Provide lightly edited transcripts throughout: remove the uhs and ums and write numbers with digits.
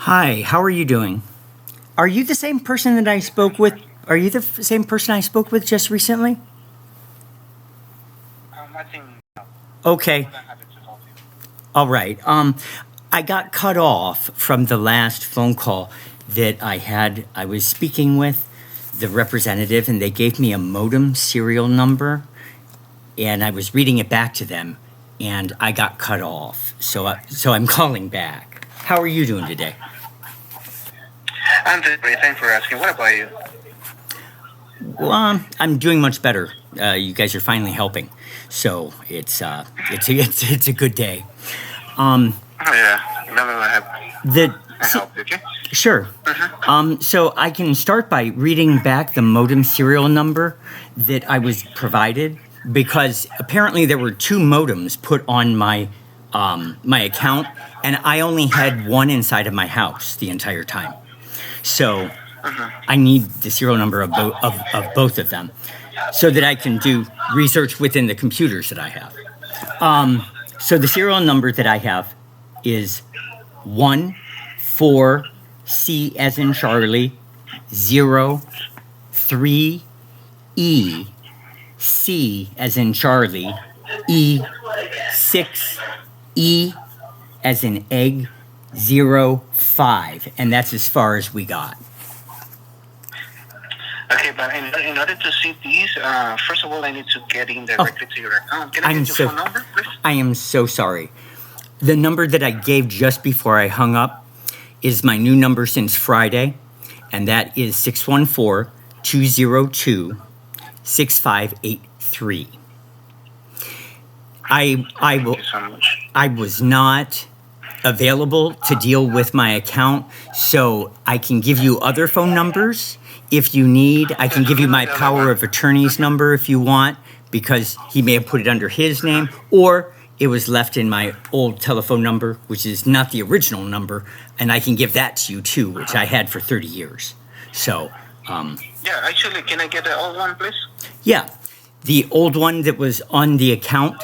Hi, how are you doing? Are you the same person that I spoke with? Are you the same person I spoke with just recently? I think no. Okay, More than happy to help you. all right. I got cut off from the last phone call that I had. I was speaking with the representative, and they gave me a modem serial number, and I was reading it back to them, and I got cut off. So I'm calling back. How are you doing today? I'm doing great. Thanks for asking. What about you? Well, I'm doing much better. You guys are finally helping, so it's a good day. Oh, yeah. Let me The help you, okay? Sure. So I can start by reading back the modem serial number that I was provided because apparently there were two modems put on my account, and I only had one inside of my house the entire time. So I need the serial number of both of them so that I can do research within the computers that I have. So the serial number that I have is 14C as in Charlie, 03E, C as in Charlie, E6E as in egg, 05. And that's as far as we got. Okay, but in order to see these, first of all, I need to get in directly to your account. Can I I'm get so- your phone number, please? I am so sorry. The number that I gave just before I hung up is my new number since Friday, and that is 614-202-6583. I Thank will. you so much. I was not available to deal with my account, so I can give you other phone numbers if you need. I can give you my power of attorney's number if you want, because he may have put it under his name, or it was left in my old telephone number, which is not the original number, and I can give that to you too, which I had for 30 years. So, Yeah, actually, can I get the old one, please? yeah, the old one that was on the account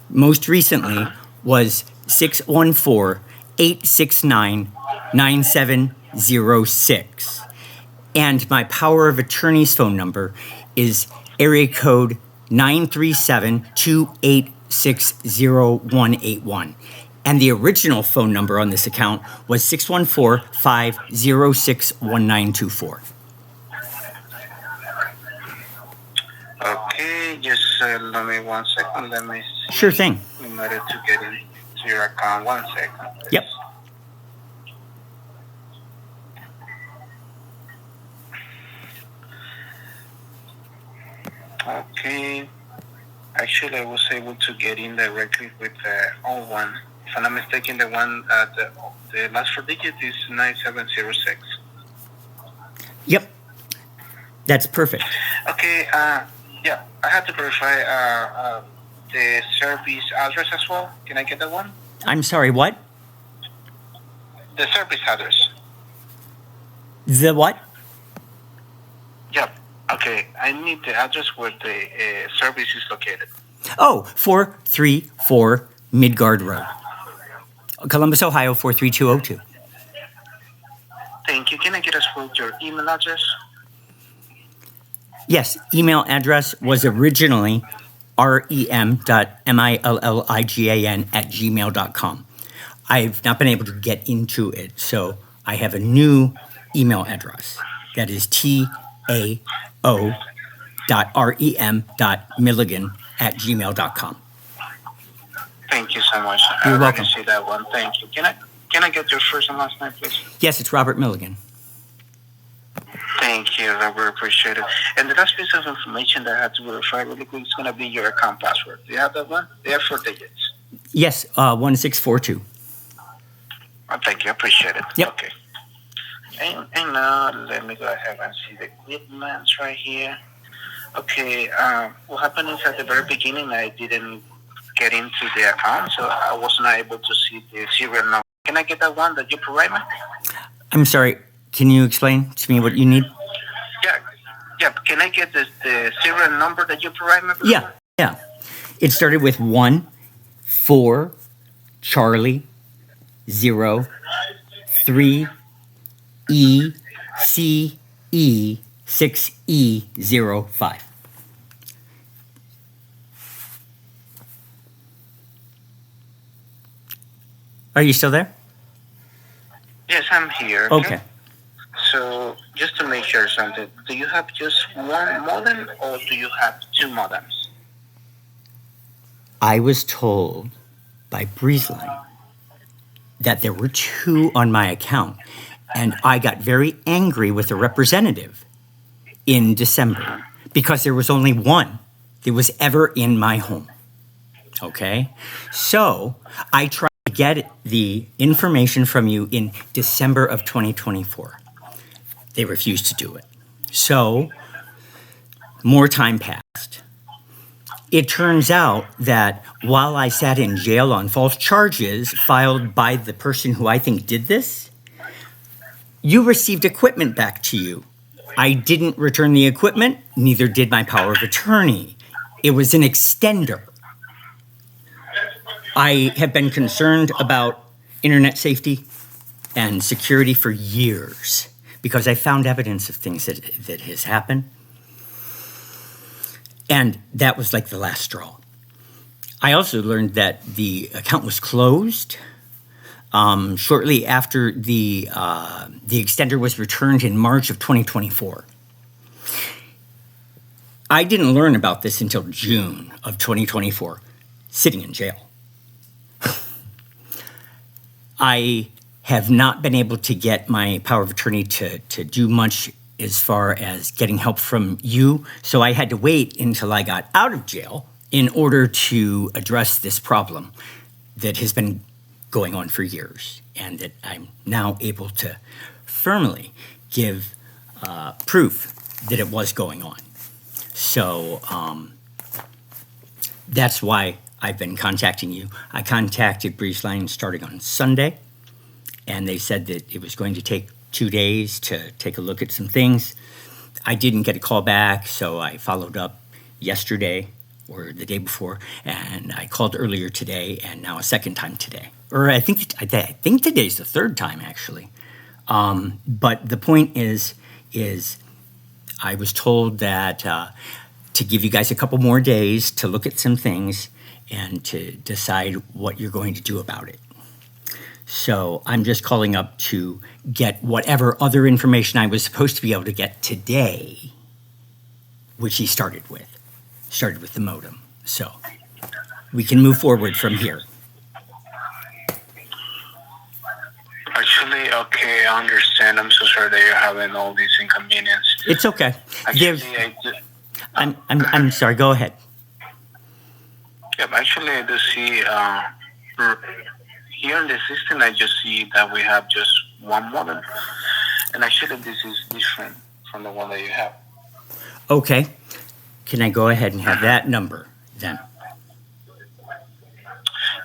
most recently was 614-869-9706. And my power of attorney's phone number is area code 937-286-0181. And the original phone number on this account was 614-506-1924. Okay, just let me 1 second. Let me see. Sure thing. In order to get into your account, 1 second. Please. Yep. Okay. Actually, I was able to get in directly with the old one. If I'm not mistaken, the one the last four digit is 9706. Yep. That's perfect. Okay. Yeah, I have to verify the service address as well. Can I get that one? I'm sorry, what? The service address. The what? Yep. Okay. I need the address where the service is located. Oh, 434 Midgard Road, Columbus, Ohio, 43202. Thank you. Can I get as well your email address? Yes, email address was originally rem.milligan@gmail.com. I've not been able to get into it, so I have a new email address. That is tao.rem.milligan@gmail.com. Thank you so much. You're I welcome. already see that one. Thank you. Can I get your first and last name, please? Yes, it's Robert Milligan. Thank you. I really appreciate it. And the last piece of information that I have to verify really quick is going to be your account password. Do you have that one? They have 4 digits. Yes, 1642. Thank you. I appreciate it. Yep. Okay. And now let me go ahead and see the equipment right here. Okay. What happened is at the very beginning, I didn't get into the account, so I was not able to see the serial number. Can I get that one that you provide me? I'm sorry, can you explain to me what you need? Yeah. Yeah. Can I get the serial number that you provide me? Yeah. It started with 1, 4, Charlie, 0, 3ECE6E05. Are you still there? Yes, I'm here. Okay. So, just to make sure something, do you have just one modem or do you have two modems? I was told by BREEZELINE that there were two on my account, and I got very angry with the representative in December because there was only one that was ever in my home. Okay? So I tried to get the information from you in December of 2024. They refused to do it. So more time passed. It turns out that while I sat in jail on false charges filed by the person who I think did this, you received equipment back to you. I didn't return the equipment, neither did my power of attorney. It was an extender. I have been concerned about internet safety and security for years because I found evidence of things that has happened. And that was like the last straw. I also learned that the account was closed shortly after the extender was returned in March of 2024. I didn't learn about this until June of 2024, sitting in jail. I have not been able to get my power of attorney to do much as far as getting help from you, so I had to wait until I got out of jail in order to address this problem that has been going on for years and that I'm now able to firmly give proof that it was going on. So that's why I've been contacting you. I contacted BREEZELINE starting on Sunday, and they said that it was going to take 2 days to take a look at some things. I didn't get a call back, so I followed up yesterday or the day before, and I called earlier today, and now a second time today. Or I think today's the third time, actually. But the point is I was told that to give you guys a couple more days to look at some things and to decide what you're going to do about it. So I'm just calling up to get whatever other information I was supposed to be able to get today, which he started with the modem. So we can move forward from here. Actually, okay, I understand. I'm so sorry that you're having all these inconvenience. It's okay. Actually, I'm sorry. Go ahead. Yeah, actually, I do see here in the system. I just see that we have just one modem, and actually, this is different from the one that you have. Okay. Can I go ahead and have that number then?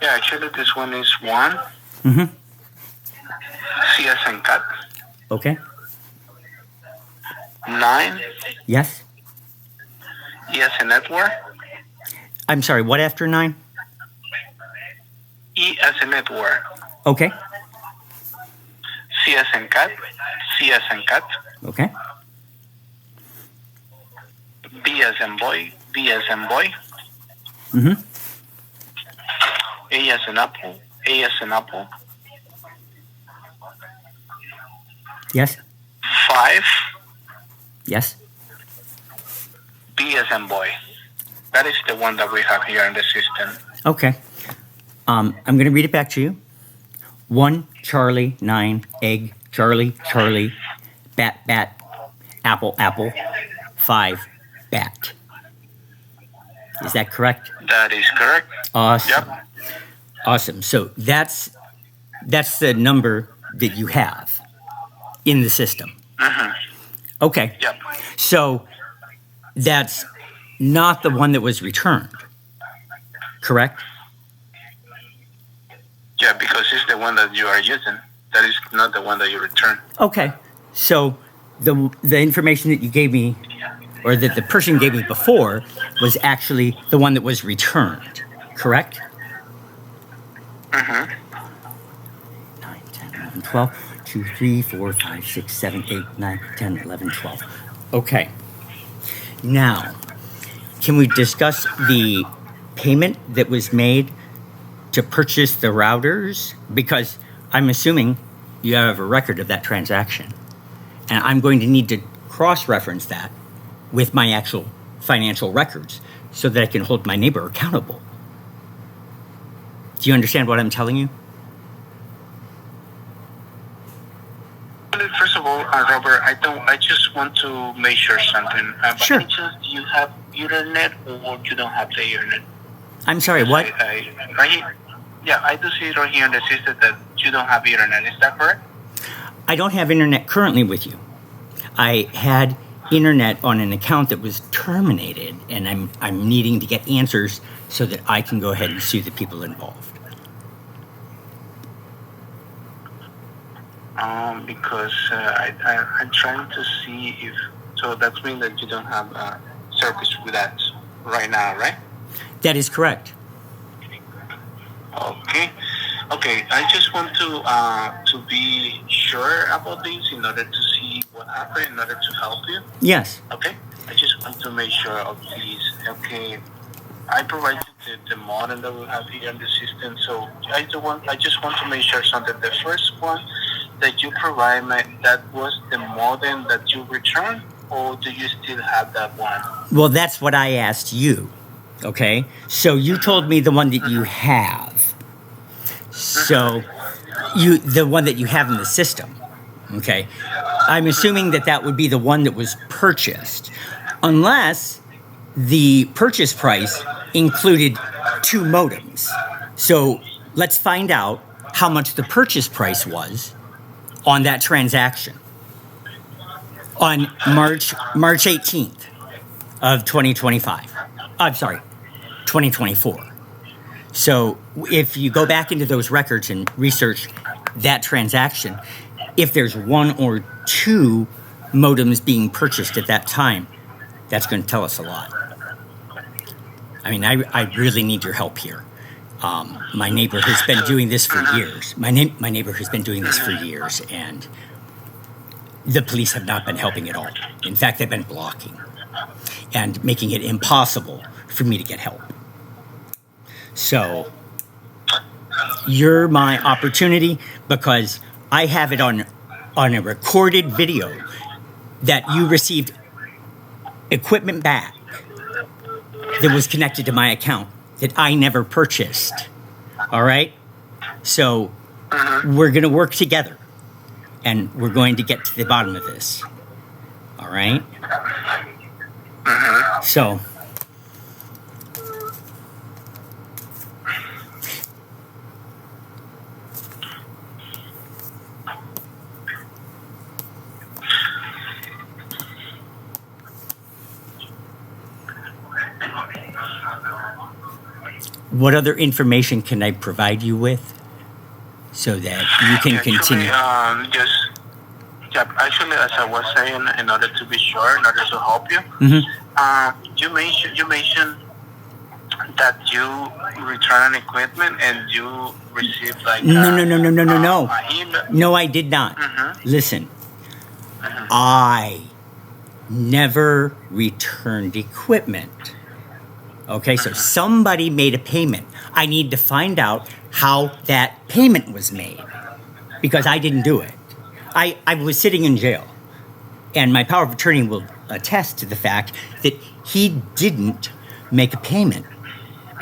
Yeah, actually, this one is 1. Mm-hmm. C as in cat. Okay. 9. Yes. E as in network. I'm sorry. What after 9? E as in network. Okay. C as in cat. C as in cat. Okay. B as in boy. B as in boy. Mm-hmm. A as in apple. A as in apple. Yes. 5. Yes. B as in boy. That is the one that we have here in the system. Okay. I'm going to read it back to you. 1, Charlie, 9, egg, Charlie, Charlie, bat, bat, apple, apple, 5, bat. Is that correct? That is correct. Awesome. Yep. Awesome. So that's the number that you have in the system. Mm-hmm. Okay. Yep. So that's not the one that was returned, correct? Yeah, because it's the one that you are using. That is not the one that you return. Okay. So the information that you gave me, or that the person gave me before, was actually the one that was returned, correct? Mm-hmm. 9, 10, 11, 12, 2, 3, 4, 5, 6, 7, 8, 9, 10, 11, 12. Okay. Now, can we discuss the payment that was made to purchase the routers? Because I'm assuming you have a record of that transaction. And I'm going to need to cross-reference that with my actual financial records so that I can hold my neighbor accountable. Do you understand what I'm telling you? First of all, Robert, I just want to make sure something. Sure. By any chance, do you have internet or you don't have the internet? I'm sorry, what? Right here. Yeah, I do see it right here in the system that you don't have internet. Is that correct? I don't have internet currently with you. I had internet on an account that was terminated, and I'm needing to get answers so that I can go ahead and sue the people involved. Because I'm trying to see if, so that means that you don't have service with that right now, right? That is correct. Okay. I just want to be sure about this in order to see what happened, in order to help you. Yes. Okay. I just want to make sure of this. Okay. I provided the modem that we have here in the system, so I just want to make sure something. The first one that you provide, that was the modem that you returned, or do you still have that one? Well, that's what I asked you. Okay. So you told me the one that you have. So the one that you have in the system. Okay. I'm assuming that would be the one that was purchased, unless the purchase price included 2 modems. So let's find out how much the purchase price was on that transaction on March 18th of 2025. I'm sorry, 2024. So if you go back into those records and research that transaction, if there's 1 or 2 modems being purchased at that time, that's going to tell us a lot. I mean, I really need your help here. My neighbor has been doing this for years. My neighbor has been doing this for years, and the police have not been helping at all. In fact, they've been blocking and making it impossible for me to get help. So you're my opportunity, because I have it on a recorded video that you received equipment back that was connected to my account that I never purchased. All right? So we're going to work together, and we're going to get to the bottom of this. All right? So what other information can I provide you with so that you can continue? Actually, as I was saying, in order to be sure, in order to help you, you mentioned that you return an equipment and you received like No. No, I did not. Listen, I never returned equipment. Okay, so somebody made a payment. I need to find out how that payment was made, because I didn't do it. I was sitting in jail, and my power of attorney will attest to the fact that he didn't make a payment.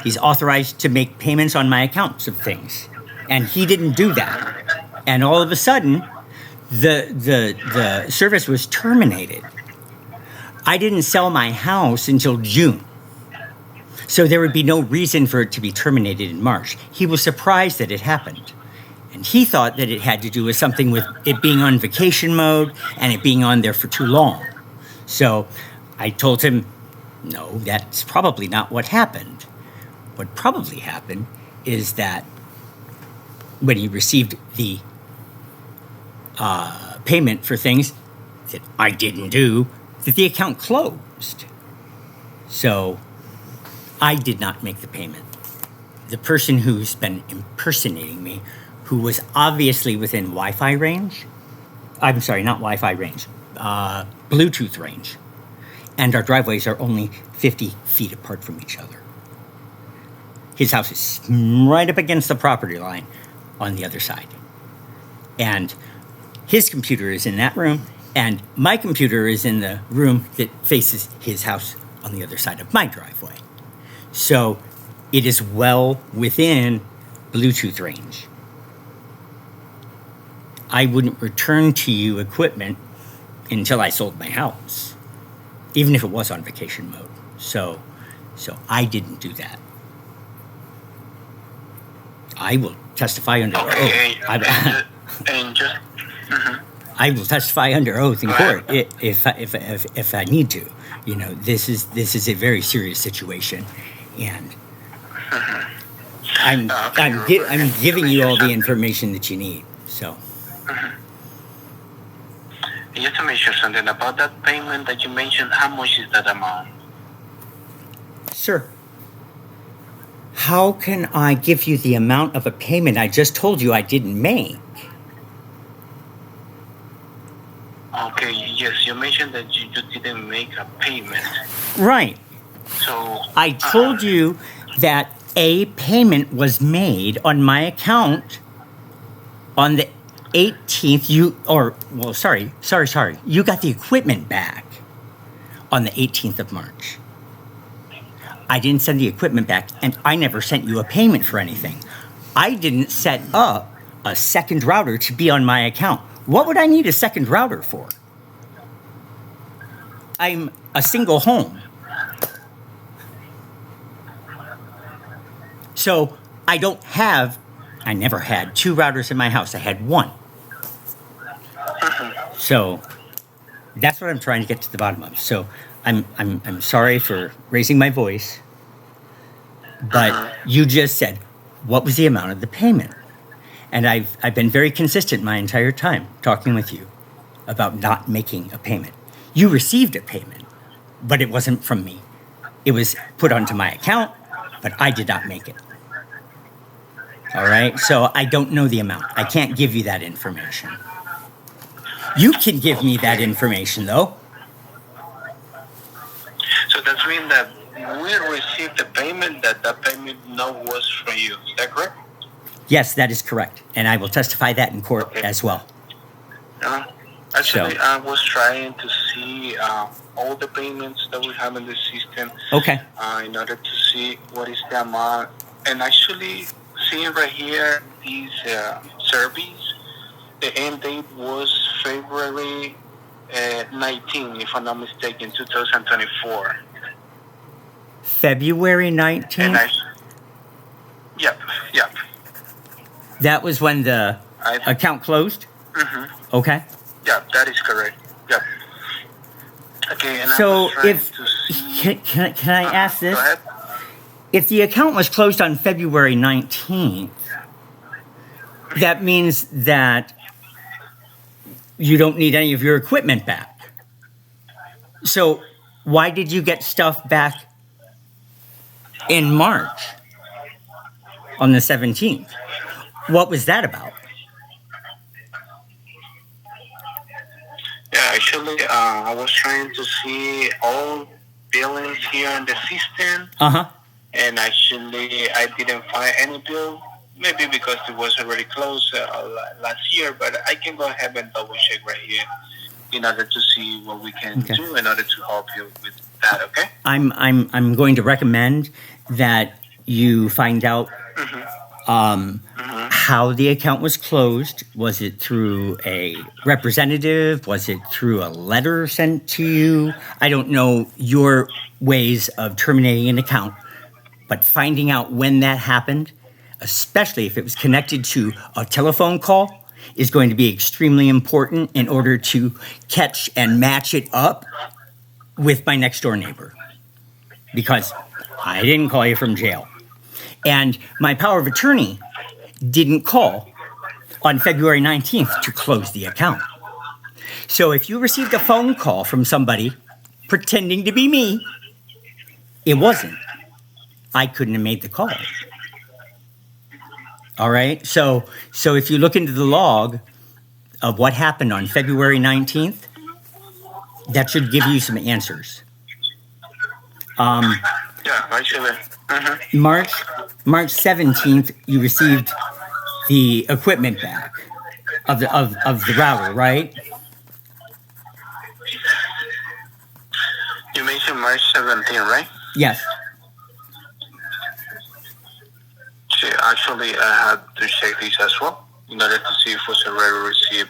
He's authorized to make payments on my accounts of things, and he didn't do that. And all of a sudden, the service was terminated. I didn't sell my house until June. So there would be no reason for it to be terminated in March. He was surprised that it happened. And he thought that it had to do with something with it being on vacation mode and it being on there for too long. So I told him, no, that's probably not what happened. What probably happened is that when he received the payment for things that I didn't do, that the account closed. So I did not make the payment. The person who's been impersonating me, who was obviously within Wi-Fi range. I'm sorry, not Wi-Fi range, Bluetooth range. And our driveways are only 50 feet apart from each other. His house is right up against the property line on the other side. And his computer is in that room, and my computer is in the room that faces his house on the other side of my driveway. So it is well within Bluetooth range. I wouldn't return to you equipment until I sold my house, even if it was on vacation mode. So I didn't do that. I will testify under oath. I will testify under oath in court if I need to. You know, this is a very serious situation, and I'm giving you all the information that you need. So. Just to make sure something about that payment that you mentioned, how much is that amount? Sir, how can I give you the amount of a payment I just told you I didn't make? Okay, yes, you mentioned that you didn't make a payment. Right. So I told you that a payment was made on my account on the 18th. You got the equipment back on the 18th of March. I didn't send the equipment back, and I never sent you a payment for anything. I didn't set up a second router to be on my account. What would I need a second router for? I'm a single home. So I never had two routers in my house. I had one. So that's what I'm trying to get to the bottom of. So I'm sorry for raising my voice, but you just said, what was the amount of the payment? And I've been very consistent my entire time talking with you about not making a payment. You received a payment, but it wasn't from me. It was put onto my account, but I did not make it. All right? So I don't know the amount. I can't give you that information. You can give me that information, though. So that means that we received the payment, that payment no was from you. Is that correct? Yes, that is correct. And I will testify that in court as well. Actually, I was trying to see all the payments that we have in the system. Okay. In order to see what is the amount. And actually, seeing right here, these surveys, the end date was February 19, if I'm not mistaken, 2024. February 19th? Yep. That was when the account closed? Mm-hmm. Okay. Yeah, that is correct. Yep. Okay, and so can I ask this? Go ahead. If the account was closed on February 19th, that means that you don't need any of your equipment back. So why did you get stuff back in March on the 17th? What was that about? Yeah, actually, I was trying to see all billings here in the system. And actually, I didn't find any bill. Maybe because it was already closed last year, but I can go ahead and double check right here in order to see what we can do in order to help you with that. Okay? I'm going to recommend that you find out how the account was closed. Was it through a representative? Was it through a letter sent to you? I don't know your ways of terminating an account, but finding out when that happened, especially if it was connected to a telephone call, is going to be extremely important in order to catch and match it up with my next door neighbor. Because I didn't call you from jail. And my power of attorney didn't call on February 19th to close the account. So if you received a phone call from somebody pretending to be me, it wasn't. I couldn't have made the call. All right. So if you look into the log of what happened on February 19th, that should give you some answers. Yeah, actually. March 17th, you received the equipment back of the router, right? You mentioned March 17, right? Yes. See, actually, I had to check this as well in order to see if it was already received.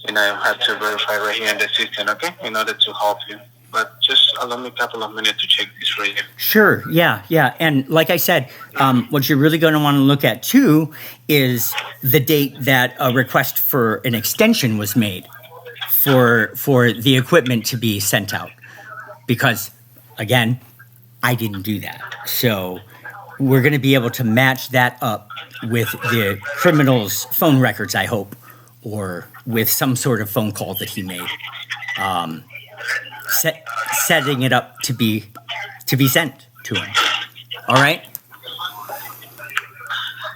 And I had to verify right here in the system, okay, in order to help you. But just allow me a couple of minutes to check this for you. Sure. Yeah. And like I said, what you're really going to want to look at too is the date that a request for an extension was made for the equipment to be sent out, because again, I didn't do that. So we're going to be able to match that up with the criminal's phone records, I hope, or with some sort of phone call that he made, setting it up to be sent to him. All right?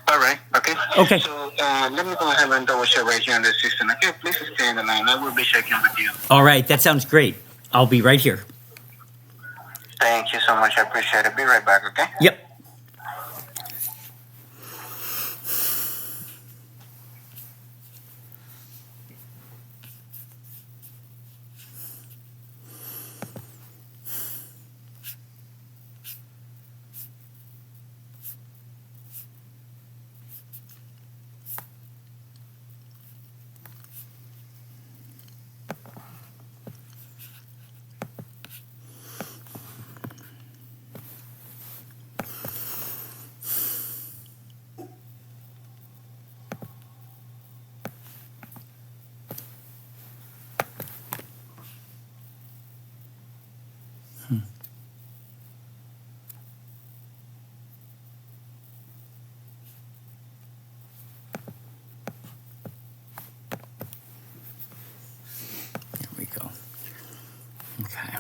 All right, okay. Okay. So let me go ahead and double check right here on the system. Okay, please stay in the line. I will be checking with you. All right, that sounds great. I'll be right here. Thank you so much. I appreciate it. Be right back, okay? Yep. There we go. Okay.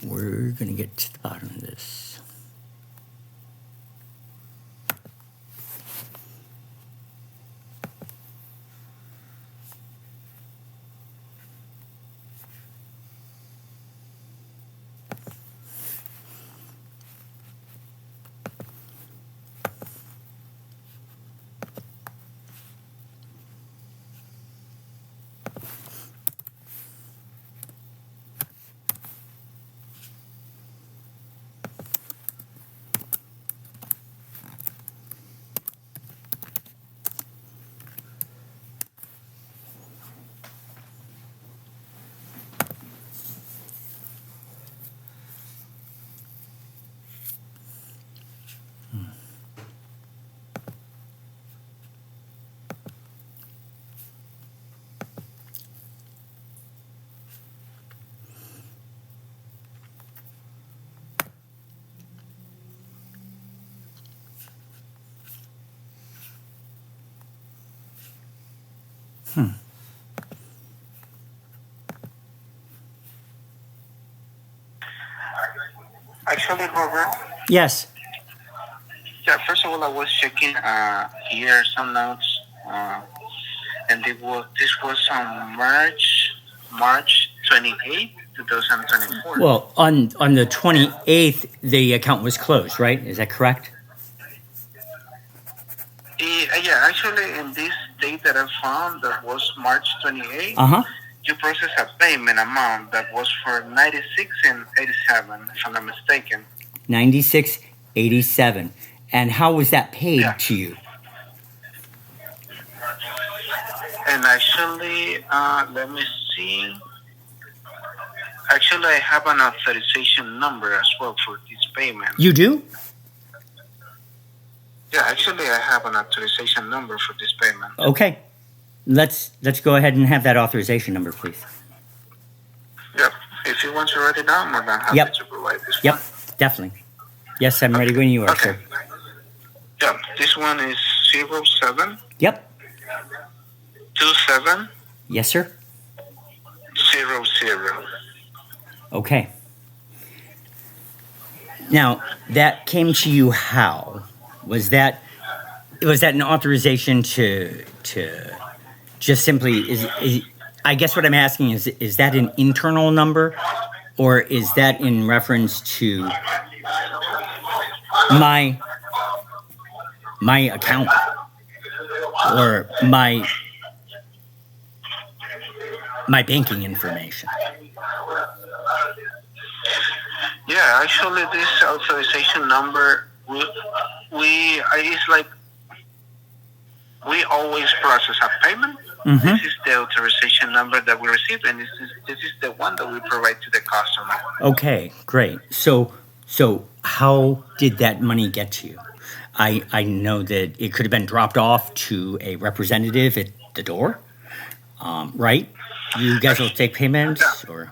We're going to get to the bottom of this. Actually, Robert, Yes. yeah, first of all, I was checking here some notes, and this was on March 28th, 2024. Well, on the 28th, the account was closed, right? Is that correct? Yeah, actually, in this date that I found, that was March 28th, Uh-huh. you processed a payment amount that was for 96 and 87, if I'm not mistaken. 96.87. And how was that paid to you? And actually, let me see. Actually, I have an authorization number as well for this payment. You do? Yeah, actually, I have an authorization number for this payment. Okay. Let's go ahead and have that authorization number, please. Yep. If you want to write it down, I'm happy Yep. to provide this Yep, one. definitely. Yes, I'm ready when you are, Okay. sir. Yeah, this one is 07 Yep. 2700. Yes, sir. Okay. Now, that came to you how? Was that an authorization to just simply is I guess what I'm asking is that an internal number, or is that in reference to my account or my banking information? Yeah, actually, this authorization number, it's like we always process a payment. Mm-hmm. This is the authorization number that we receive, and this is the one that we provide to the customer. Okay, great. So how did that money get to you? I know that it could have been dropped off to a representative at the door, right? You guys will take payments, or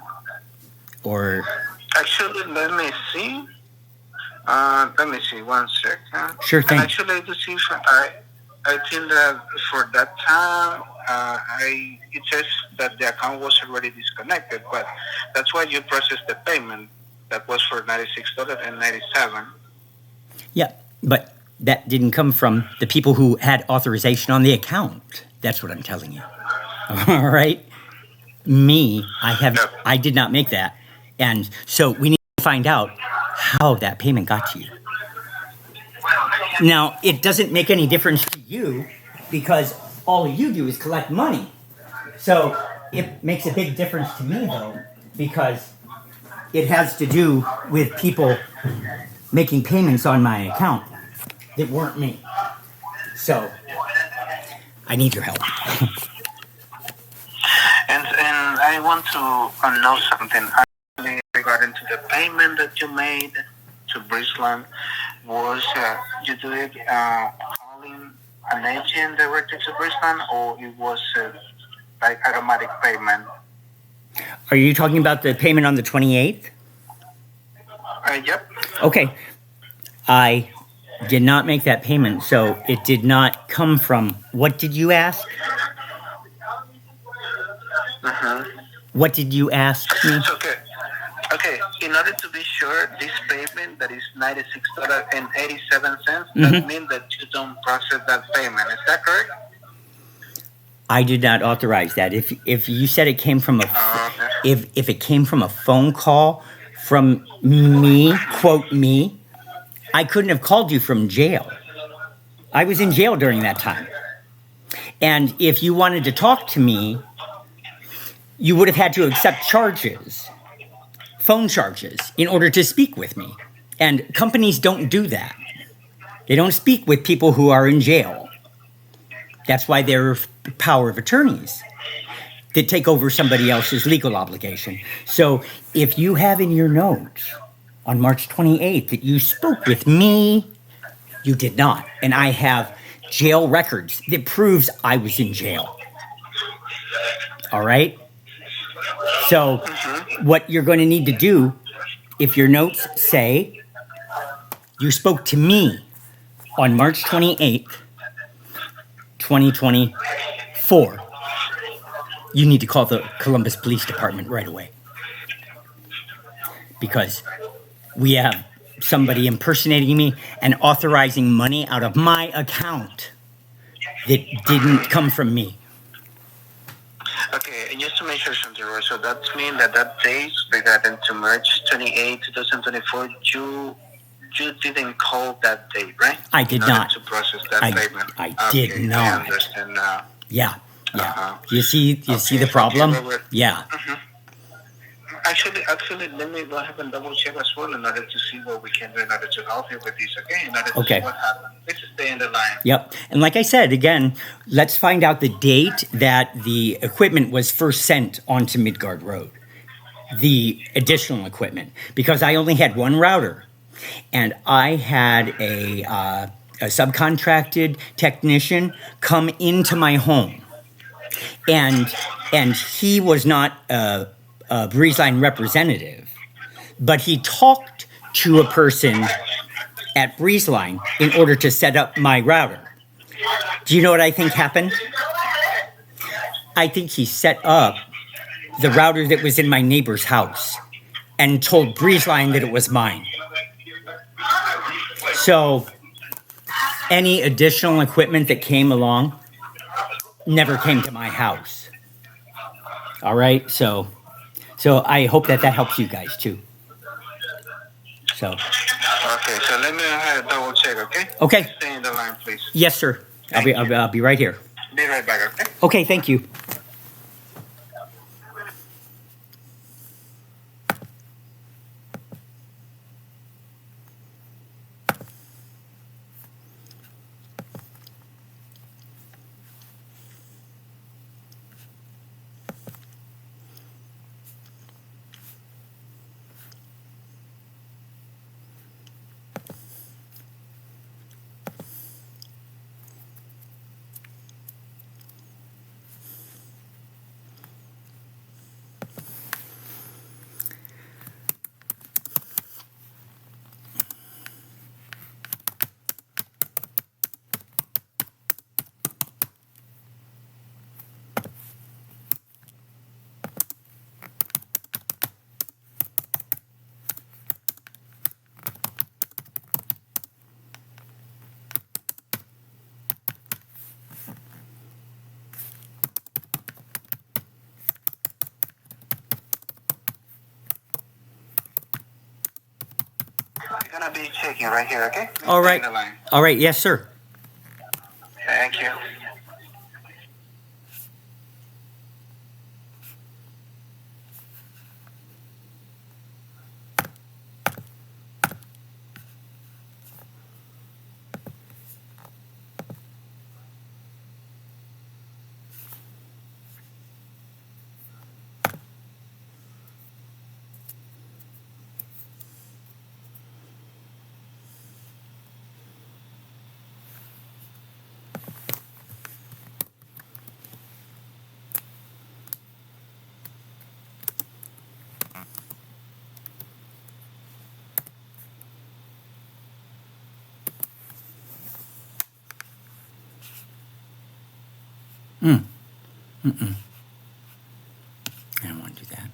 actually, let me see. Let me see 1 second. Sure thing. Actually, I think that for that time, it says that the account was already disconnected, but that's why you processed the payment. That was for $96.97. Yeah, but that didn't come from the people who had authorization on the account. That's what I'm telling you. All right? I did not make that. And so we need to find out how that payment got to you. Now, it doesn't make any difference to you because all you do is collect money. So it makes a big difference to me, though, because it has to do with people making payments on my account that weren't me. So I need your help. And I want to know something. Actually, regarding to the payment that you made to BREEZELINE, was you do it calling an agent directly to BREEZELINE, or it was like automatic payment? Are you talking about the payment on the 28th? Yep. Okay. I did not make that payment, so it did not come from... What did you ask? What did you ask me? Okay. In order to be sure, this payment that is $96.87, that means that you don't process that payment. Is that correct? I did not authorize that. If you said it came from if it came from a phone call from me, quote me, I couldn't have called you from jail. I was in jail during that time. And if you wanted to talk to me, you would have had to accept charges, phone charges, in order to speak with me. And companies don't do that. They don't speak with people who are in jail. That's why there are power of attorneys that take over somebody else's legal obligation. So if you have in your notes on March 28th that you spoke with me, you did not. And I have jail records that proves I was in jail. All right? So what you're going to need to do, if your notes say you spoke to me on March 28th, 2024, you need to call the Columbus Police Department right away. Because we have somebody impersonating me and authorizing money out of my account that didn't come from me. Okay, and just to make sure something right, so that means that date regarding to March 28, 2024, you didn't call that date, right? I did not. To process that payment. I did not. I understand now. Yeah. You see the problem? Yeah. Actually, let me go ahead and double check as well in order to see what we can do in order to help you with this, okay? In order to see what happened. Let's stay in the line. Yep. And like I said, again, let's find out the date that the equipment was first sent onto Midgard Road. The additional equipment. Because I only had one router. And I had a subcontracted technician come into my home. And he was not a BREEZELINE representative, but he talked to a person at BREEZELINE in order to set up my router. Do you know what I think happened? I think he set up the router that was in my neighbor's house and told BREEZELINE that it was mine. So any additional equipment that came along never came to my house. All right, so I hope that helps you guys too. So. Okay, so let me double check, okay? Okay. Stay in the line, please. Yes, sir. I'll be right here. Be right back, okay? Okay, thank you. I'm gonna be checking right here, okay? All Stay right. in the line. All right, yes, sir. Thank you. I don't want to do that.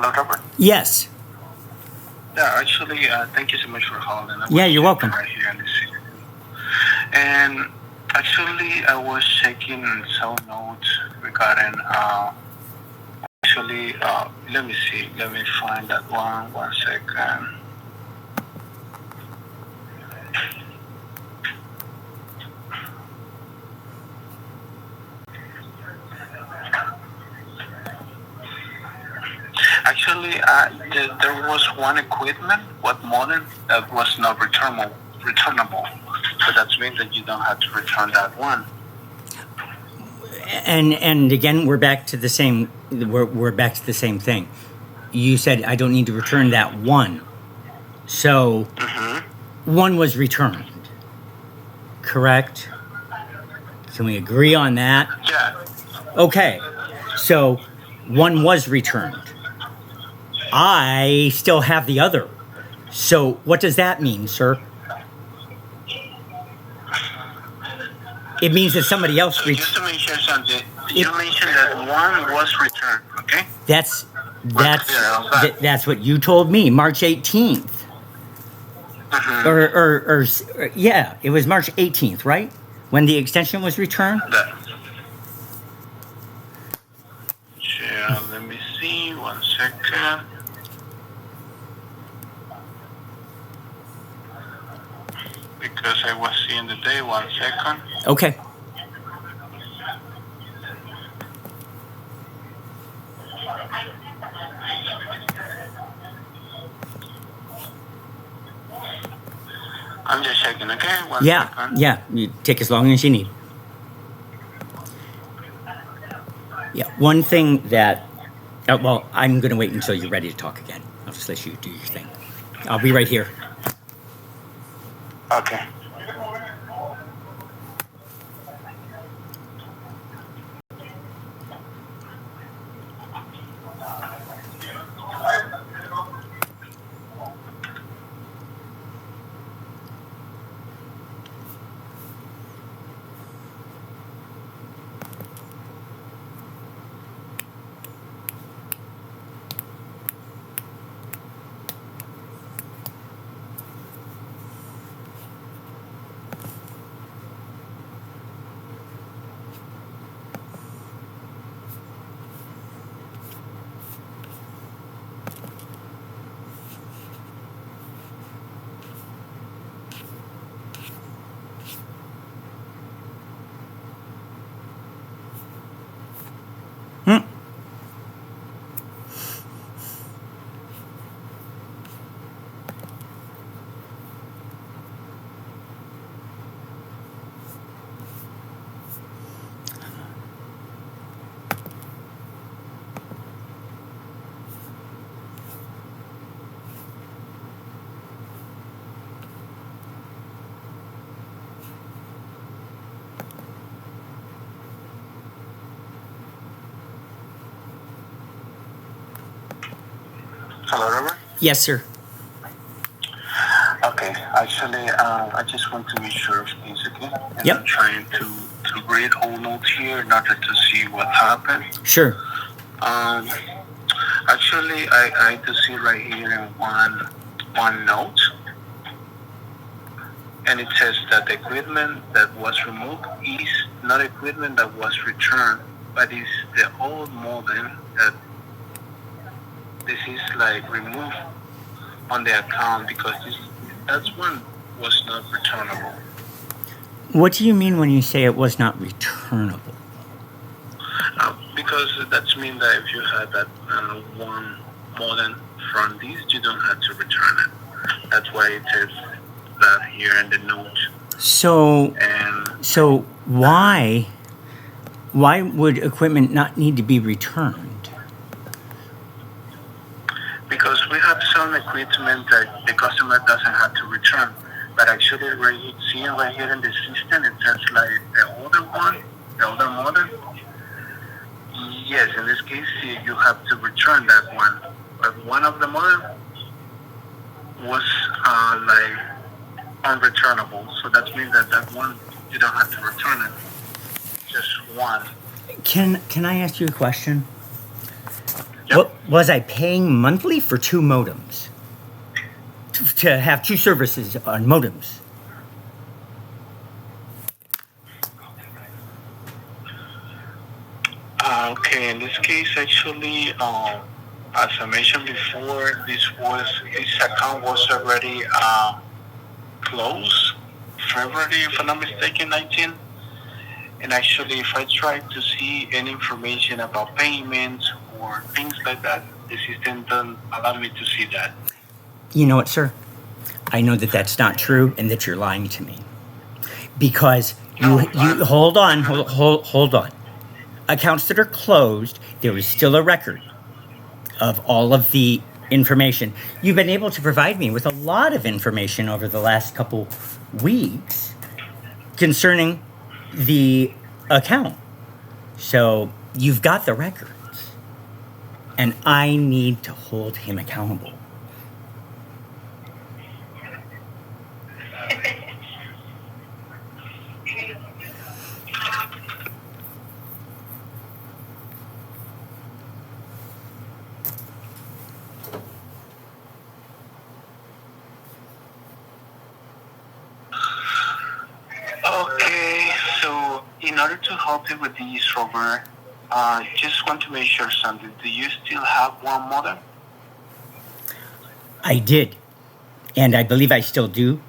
Hello, Robert. Yes. Yeah, actually, thank you so much for holding. Yeah, you're welcome. Right here in this city. And actually, I was checking some notes regarding. Actually, let me see. Let me find that one. 1 second. Actually, there was one equipment, what model that was not returnable. So that means that you don't have to return that one. And again, we're back to the same. We're back to the same thing. You said I don't need to return that one, so one was returned. Correct? Can we agree on that? Yeah. Okay. So one was returned. I still have the other. So what does that mean, sir? It means that somebody else Just to mention something, you mentioned that one was returned, okay? That's what you told me, March 18th. Or yeah, it was March 18th, right? When the extension was returned? Yeah, let me see, 1 second. Because I was seeing the day, 1 second. Okay. I'm just checking, okay? One Yeah, second. yeah. You take as long as you need. Yeah, one thing that... well, I'm going to wait until you're ready to talk again. I'll just let you do your thing. I'll be right here. Okay. Hello, Robert? Yes, sir. Okay, actually, I just want to make sure of things again. And Yep. I'm trying to read whole notes here in order to see what happened. Sure. Actually, I do see right here in one note, and it says that the equipment that was removed is not equipment that was returned, but is the old model that this is like removed on the account because that one was not returnable. What do you mean when you say it was not returnable? Because that means that if you had that one model from this, you don't have to return it. That's why it says that here in the note. So why would equipment not need to be returned? Because we have some equipment that the customer doesn't have to return. But actually, seeing right here in the system, it says like the older model. Yes, in this case, you have to return that one. But one of the model was like unreturnable. So that means that one, you don't have to return it. Just one. Can I ask you a question? Yep. Was I paying monthly for two modems? To have two services on modems? Okay, in this case, actually, as I mentioned before, this account was already closed February, if I'm not mistaken, 19. And actually, if I try to see any information about payments or things like that, the system doesn't allow me to see that. You know what, sir? I know that that's not true and that you're lying to me. Because you hold on. Accounts that are closed, there is still a record of all of the information. You've been able to provide me with a lot of information over the last couple weeks concerning the account. So you've got the records. And I need to hold him accountable. Okay, so in order to help you with this, Robert, just want to make sure something. Do you still have one modem? I did. And I believe I still do.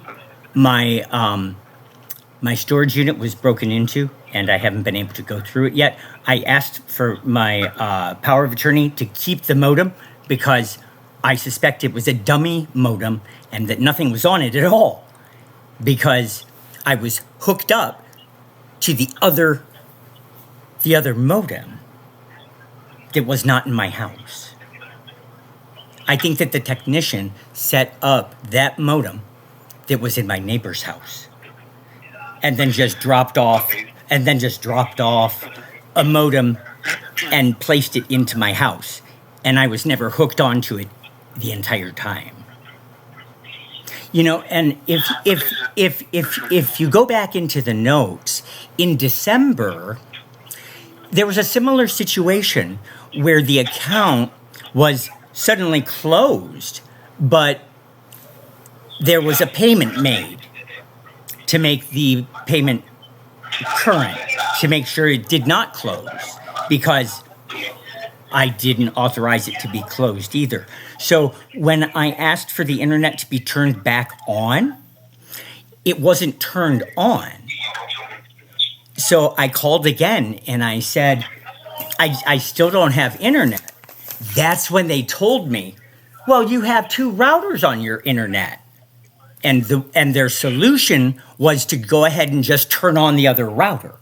My storage unit was broken into, and I haven't been able to go through it yet. I asked for my power of attorney to keep the modem because I suspect it was a dummy modem and that nothing was on it at all, because I was hooked up to the other modem that was not in my house. I think that the technician set up that modem that was in my neighbor's house and then just dropped off a modem and placed it into my house. And I was never hooked onto it the entire time. You know, and if you go back into the notes, in December, there was a similar situation where the account was suddenly closed, but there was a payment made to make the payment current, to make sure it did not close, because I didn't authorize it to be closed either. So when I asked for the internet to be turned back on, it wasn't turned on. So I called again and I said, I still don't have internet. That's when they told me, well, you have two routers on your internet. And their solution was to go ahead and just turn on the other router.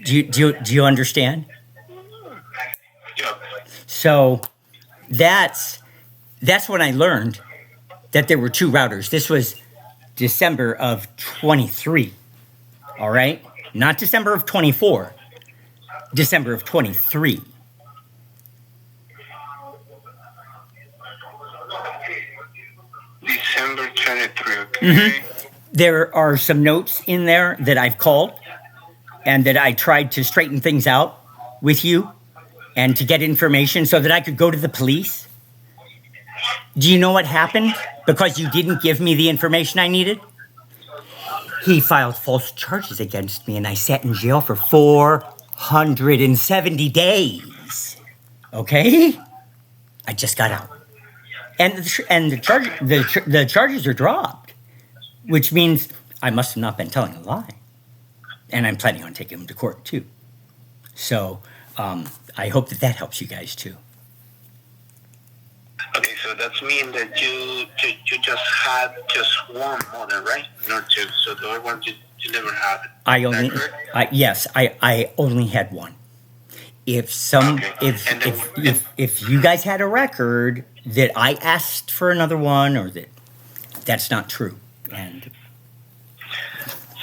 Do you understand? So that's when I learned that there were two routers. This was December of 23, all right? Not December of 24, December of 23. December 23, okay. Mm-hmm. There are some notes in there that I've called and that I tried to straighten things out with you and to get information so that I could go to the police. Do you know what happened because you didn't give me the information I needed? He filed false charges against me and I sat in jail for 470 days. Okay? I just got out. And the charges are dropped, which means I must have not been telling a lie. And I'm planning on taking him to court too. So I hope that helps you guys too. Okay, so that means that you just had just one modem, right? Not two. So the other one you never had it. I only had one. If you guys had a record that I asked for another one, or that's not true. And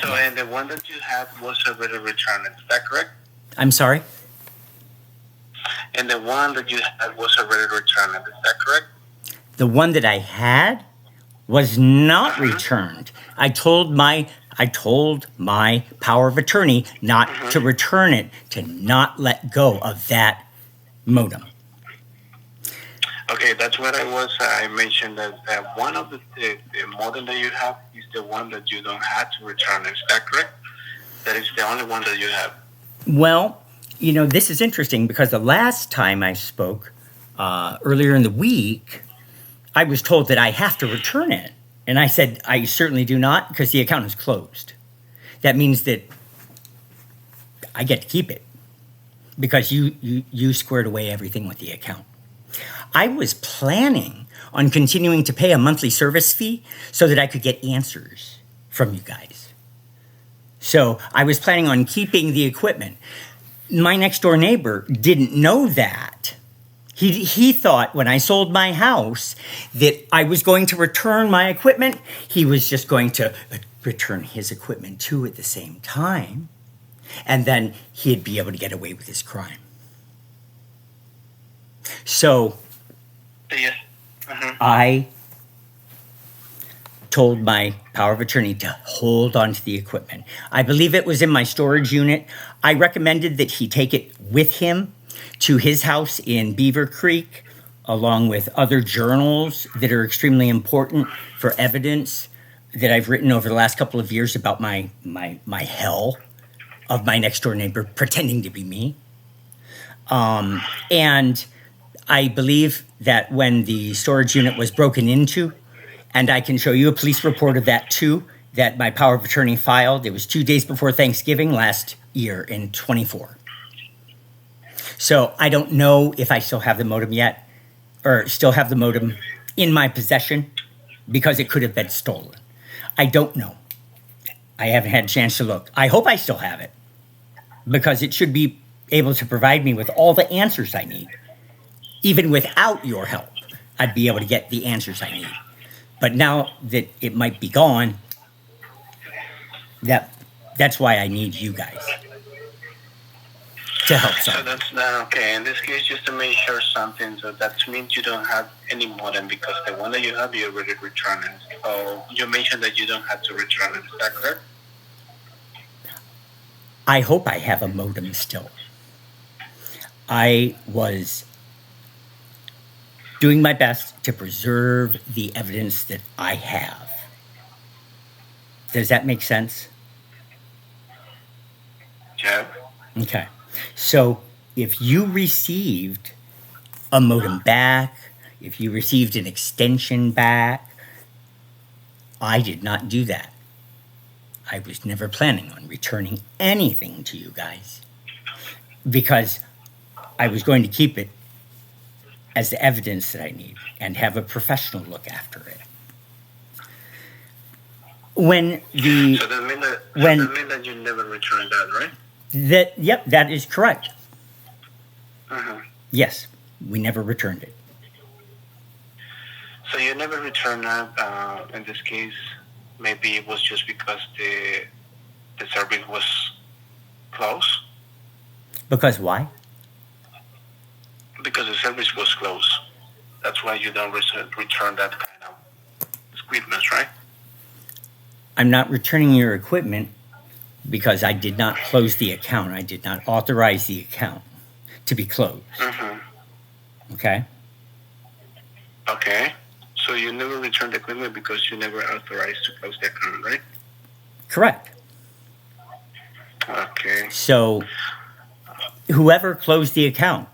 and the one that you had was already returned. Is that correct? I'm sorry? And the one that you had was already returned. Is that correct? The one that I had was not returned. I told my power of attorney not to return it, to not let go of that modem. Okay, that's what I mentioned that one of the modem that you have is the one that you don't have to return. Is that correct? That is the only one that you have. Well, this is interesting because the last time I spoke, earlier in the week, I was told that I have to return it. And I said, I certainly do not because the account is closed. That means that I get to keep it because you squared away everything with the account. I was planning on continuing to pay a monthly service fee so that I could get answers from you guys. So I was planning on keeping the equipment. My next door neighbor didn't know that. He thought when I sold my house that I was going to return my equipment. He was just going to return his equipment too at the same time. And then he'd be able to get away with his crime. So Yes. Mm-hmm. I told my power of attorney to hold on to the equipment. I believe it was in my storage unit. I recommended that he take it with him to his house in Beaver Creek, along with other journals that are extremely important for evidence that I've written over the last couple of years about my hell of my next door neighbor pretending to be me. And I believe that when the storage unit was broken into, and I can show you a police report of that too, that my power of attorney filed. It was 2 days before Thanksgiving last year in 24. So I don't know if I still have the modem yet, or still have the modem in my possession, because it could have been stolen. I don't know. I haven't had a chance to look. I hope I still have it, because it should be able to provide me with all the answers I need. Even without your help, I'd be able to get the answers I need. But now that it might be gone, that's why I need you guys to help So solve it. that's not okay. In this case, just to make sure something, so that means you don't have any modem because the one that you have, you already returned it. So you mentioned that you don't have to return it. Is that correct? I hope I have a modem still. I was doing my best to preserve the evidence that I have. Does that make sense? Yeah. Okay. So if you received a modem back, if you received an extension back, I did not do that. I was never planning on returning anything to you guys because I was going to keep it as the evidence that I need and have a professional look after it. When the So that means that you never returned that, right? Yep, that is correct. Mm-hmm. Yes, we never returned it. So you never returned that. In this case, maybe it was just because the service was closed. Because why? Because the service was closed. That's why you don't return that kind of equipment, right? I'm not returning your equipment because I did not close the account. I did not authorize the account to be closed. Mm-hmm. Okay? Okay. So you never returned the equipment because you never authorized to close the account, right? Correct. Okay. So whoever closed the account,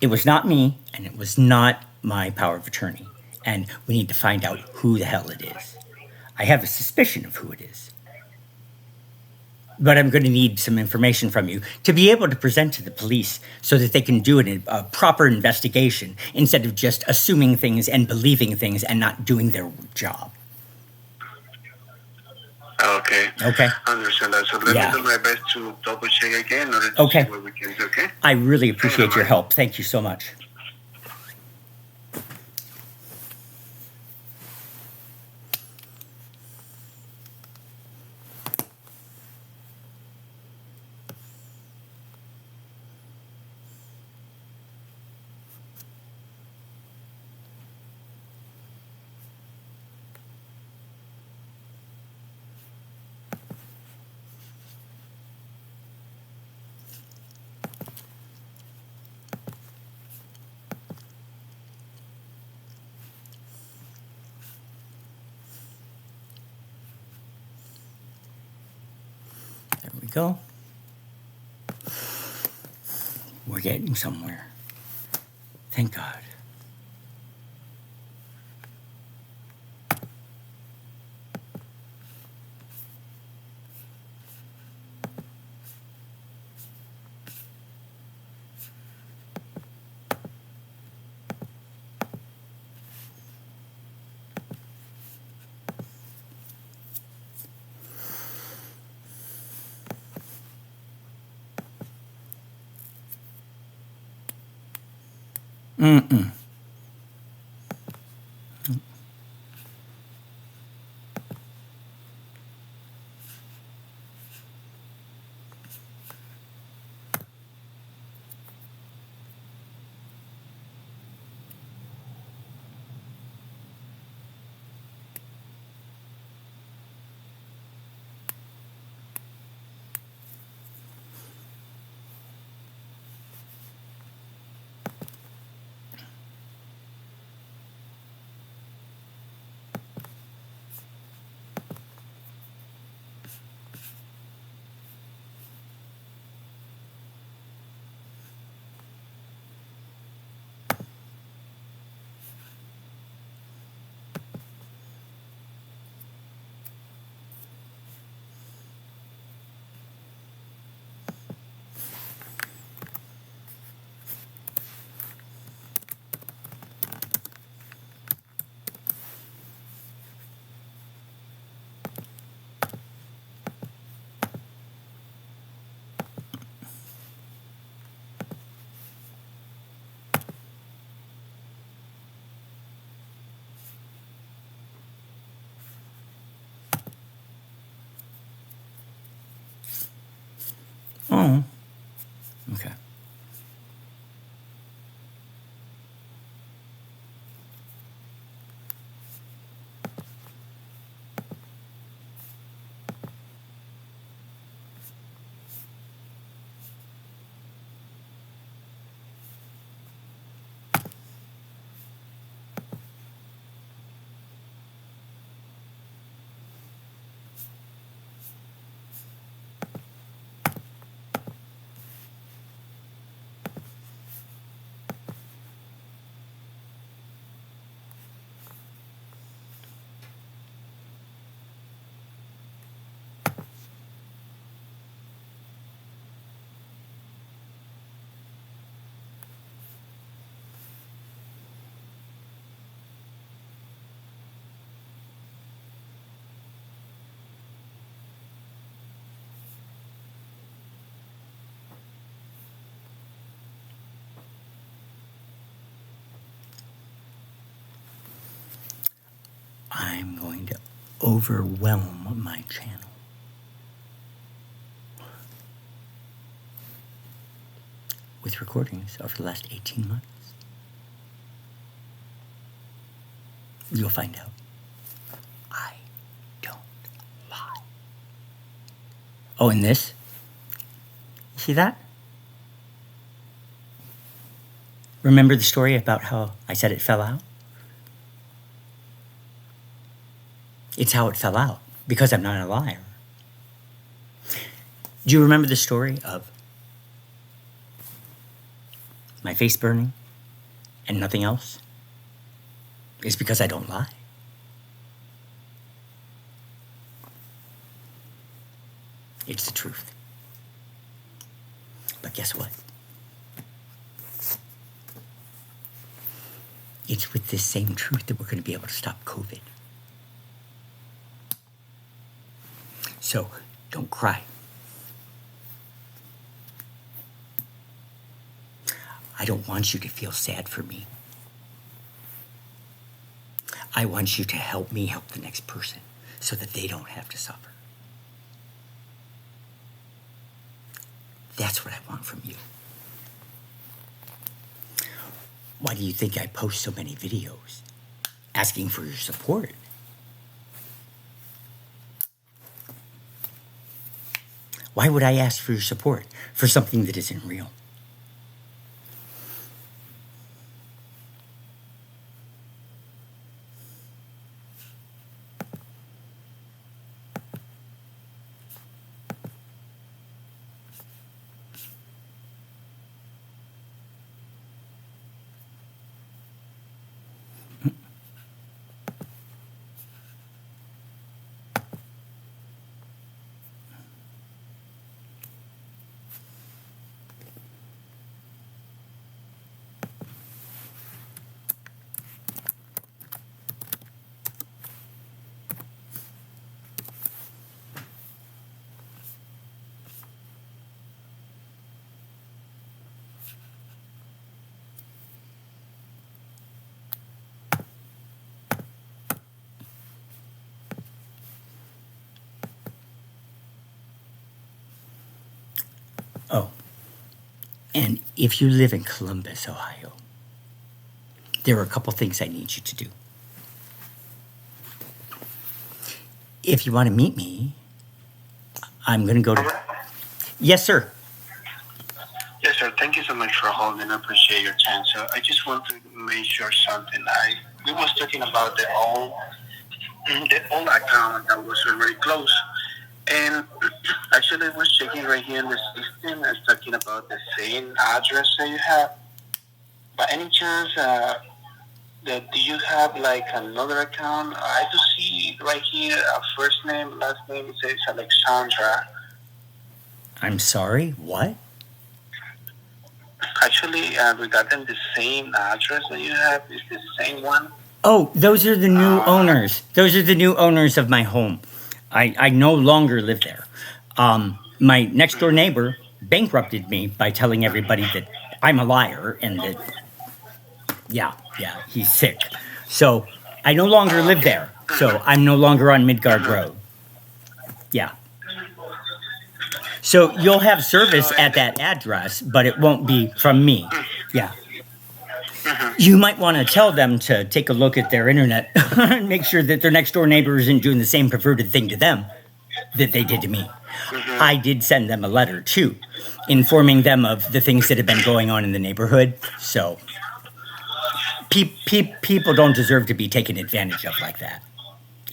it was not me and it was not my power of attorney. And we need to find out who the hell it is. I have a suspicion of who it is. But I'm going to need some information from you to be able to present to the police so that they can do a proper investigation instead of just assuming things and believing things and not doing their job. Okay. Okay. I understand that. So let me do my best to double check again in order to see what we can do, okay? I really appreciate your help. Thank you so much. go. We're getting somewhere. Thank God. Mm-mm. Oh. Okay. I'm going to overwhelm my channel with recordings over the last 18 months. You'll find out. I don't lie. Oh, and this? You see that? Remember the story about how I said it fell out? It's how it fell out, because I'm not a liar. Do you remember the story of my face burning and nothing else? It's because I don't lie. It's the truth. But guess what? It's with this same truth that we're going to be able to stop COVID. So, don't cry. I don't want you to feel sad for me. I want you to help me help the next person so that they don't have to suffer. That's what I want from you. Why do you think I post so many videos asking for your support? Why would I ask for your support for something that isn't real? And if you live in Columbus, Ohio, there are a couple things I need you to do. If you want to meet me, I'm going to go to... Yes, sir. Yes, sir. Thank you so much for holding. I appreciate your time. So I just want to make sure something. We was talking about the old account that was already closed. And actually, I was checking right here in the system. I was talking about the same address that you have. By any chance, do you have like another account? I do see right here a first name, last name. It says Alexandra. I'm sorry, what? Actually, regarding the same address that you have, is the same one? Oh, those are the new owners. Those are the new owners of my home. I no longer live there. My next door neighbor bankrupted me by telling everybody that I'm a liar and that, yeah, he's sick. So I no longer live there. So I'm no longer on Midgard Road. Yeah. So you'll have service at that address, but it won't be from me. Yeah. You might want to tell them to take a look at their internet and make sure that their next door neighbor isn't doing the same perverted thing to them that they did to me. I did send them a letter, too, informing them of the things that have been going on in the neighborhood. So people don't deserve to be taken advantage of like that.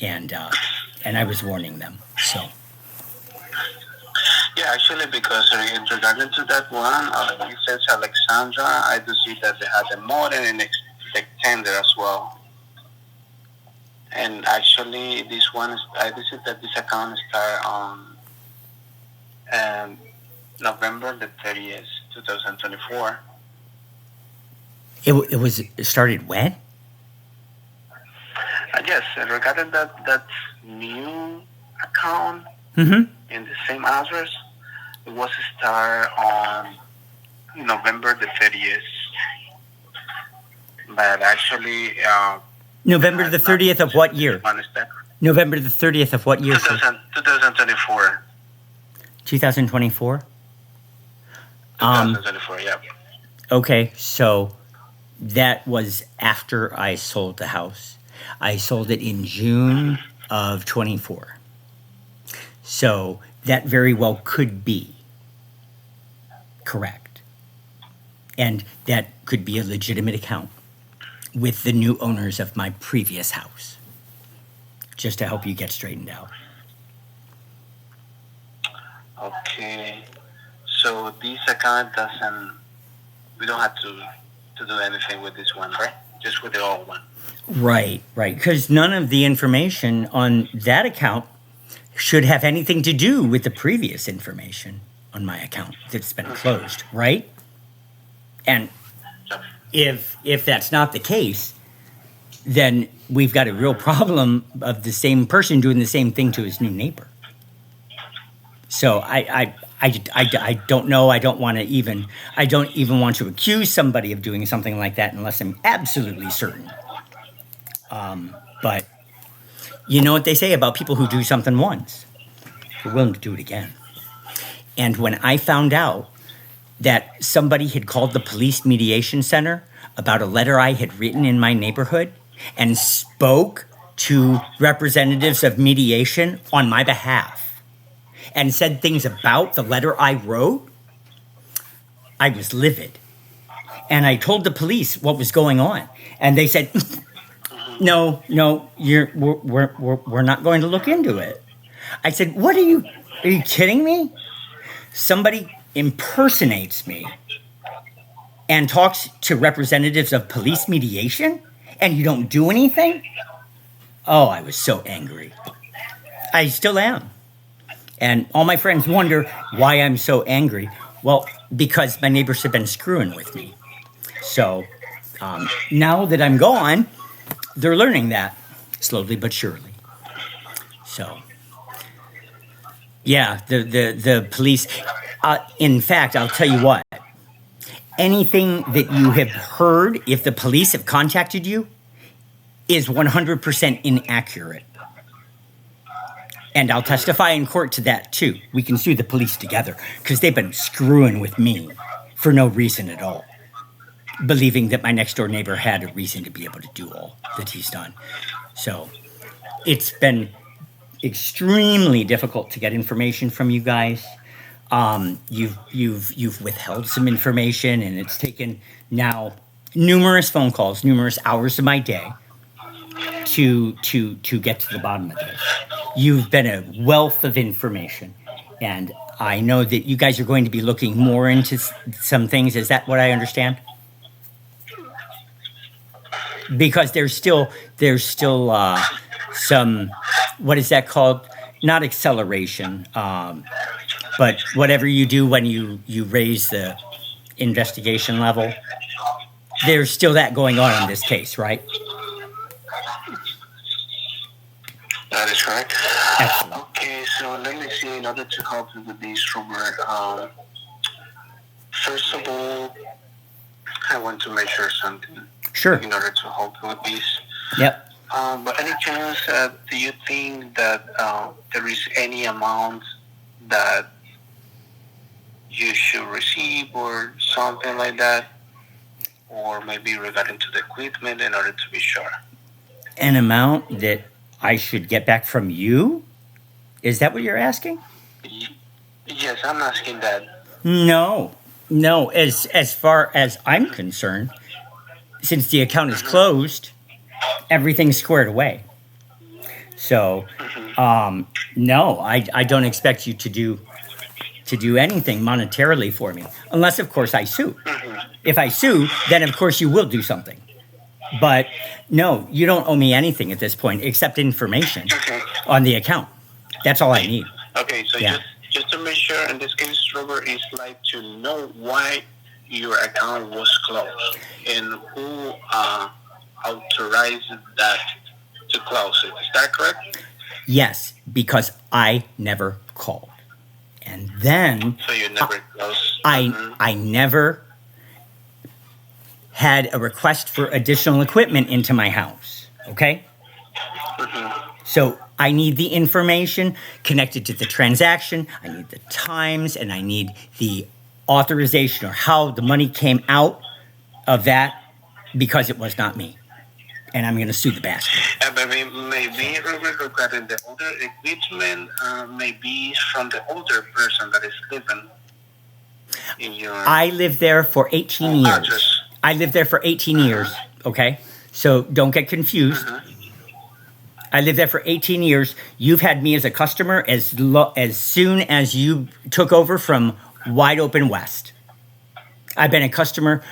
And I was warning them, so... Yeah, actually, because in regarding to that one, it says Alexandra. I do see that they had a modern and extender as well. And actually, this one I do see that this account started on November the 30th, 2024. It started when? Yes, regarding that new account. Mm-hmm. In the same address, it was started on November the 30th. But actually... November the 30th of what year? November the 30th of what year? 2024. 2024? 2024, yeah. Okay, so that was after I sold the house. I sold it in June of 24. So that very well could be correct. And that could be a legitimate account with the new owners of my previous house. Just to help you get straightened out. Okay. So this account we don't have to do anything with this one, right? Just with the old one. Right. Because none of the information on that account should have anything to do with the previous information on my account that's been closed, right? And if that's not the case, then we've got a real problem of the same person doing the same thing to his new neighbor. So I don't know. I don't even want to accuse somebody of doing something like that unless I'm absolutely certain. But you know what they say about people who do something once? They're willing to do it again. And when I found out that somebody had called the police mediation center about a letter I had written in my neighborhood and spoke to representatives of mediation on my behalf and said things about the letter I wrote, I was livid. And I told the police what was going on. And they said... No, we're not going to look into it. I said, are you kidding me? Somebody impersonates me and talks to representatives of police mediation and you don't do anything? Oh, I was so angry. I still am. And all my friends wonder why I'm so angry. Well, because my neighbors have been screwing with me. So now that I'm gone... They're learning that, slowly but surely. So, yeah, the police... in fact, I'll tell you what. Anything that you have heard, if the police have contacted you, is 100% inaccurate. And I'll testify in court to that, too. We can sue the police together, because they've been screwing with me for no reason at all, believing that my next door neighbor had a reason to be able to do all that he's done. So it's been extremely difficult to get information from you guys. You've withheld some information, and it's taken now numerous phone calls, numerous hours of my day to get to the bottom of this. You've been a wealth of information, and I know that you guys are going to be looking more into some things. Is that what I understand? Because there's still some, what is that called? Not acceleration, but whatever you do when you raise the investigation level. There's still that going on in this case, right? That is correct. Excellent. Okay, so let me see. In order to help you with this, Robert, first of all, I want to measure something. Sure. In order to help you with this. Yep. But any chance, do you think that there is any amount that you should receive or something like that? Or maybe regarding to the equipment in order to be sure? An amount that I should get back from you? Is that what you're asking? Yes, I'm asking that. No. As far as I'm concerned, since the account is closed, everything's squared away. So, no, I don't expect you to do anything monetarily for me, unless of course I sue. If I sue, then of course you will do something. But no, you don't owe me anything at this point except information on the account. That's all I need. Okay, so Yeah. just to make sure, in this case, Robert, is like to know why your account was closed and who authorized that to close it. Is that correct? Yes, because I never called. And then So you never closed. I never had a request for additional equipment into my house. Okay? So I need the information connected to the transaction, I need the times, and I need the authorization or how the money came out of that, because it was not me. And I'm going to sue the bastard. Maybe regarding the older equipment, maybe from the older person that is living in your I lived there for 18 years. address. I lived there for 18 years, okay? So don't get confused. I lived there for 18 years. You've had me as a customer as soon as you took over from Wide Open West. I've been a customer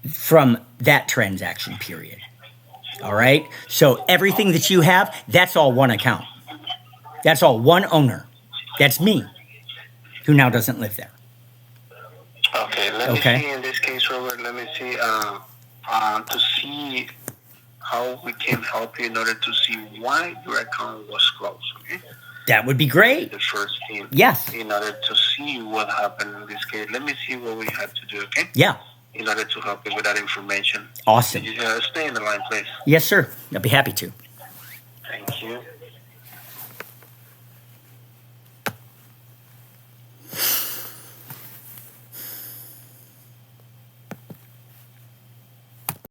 from that transaction period. All right? So everything that you have, that's all one account. That's all one owner. That's me, who now doesn't live there. Okay, let me see in this case, Robert, let me see to see how we can help you in order to see why your account was closed, okay? That would be great. The first thing. Yes. In order to see what happened in this case. Let me see what we have to do, okay? Yeah. In order to help you with that information. Awesome. You, stay in the line, please. Yes, sir. I'll be happy to. Thank you.